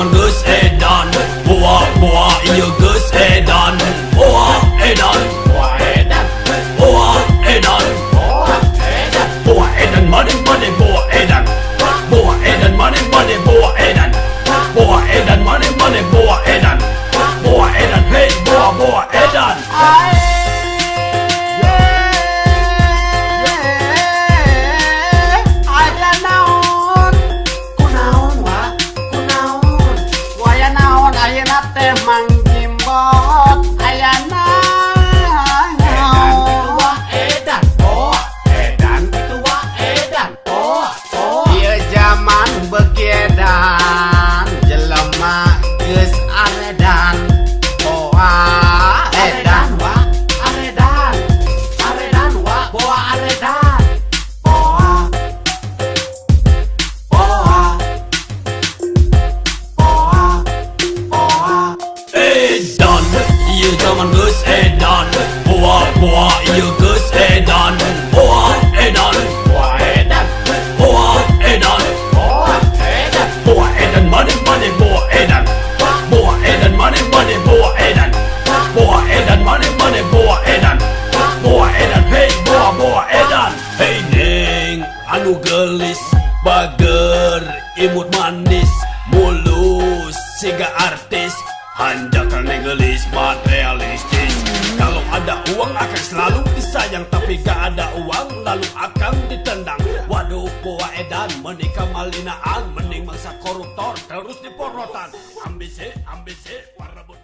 zaman geus edan, boa ieu geus edan, boa edan, boa edan, boa edan, boa edan, money boa edan, boa edan, money boa edan, boa edan, money boa edan, boa edan, hey boa edan. Mangjimbot ayana Edan, edan, itu wah edan, ieu zaman begedan jelema geus aredan edan wa aredan wa boa aredan edan, ieu zaman geus edan, boa ieu geus edan, boa edan, boa edan, boa edan, boa edan, money boa edan, boa edan, money boa edan, boa edan, money boa edan, boa edan, hey boa edan. Hey neng anu gelis bager imut manis mulus siga artis, hanjakan gelis materialistis. Kalau ada uang akan selalu disayang, tapi gak ada uang lalu akan ditendang. Waduh boa edan menikah malinaan, mending mangsa koruptor terus diporotan. Ambisi parebut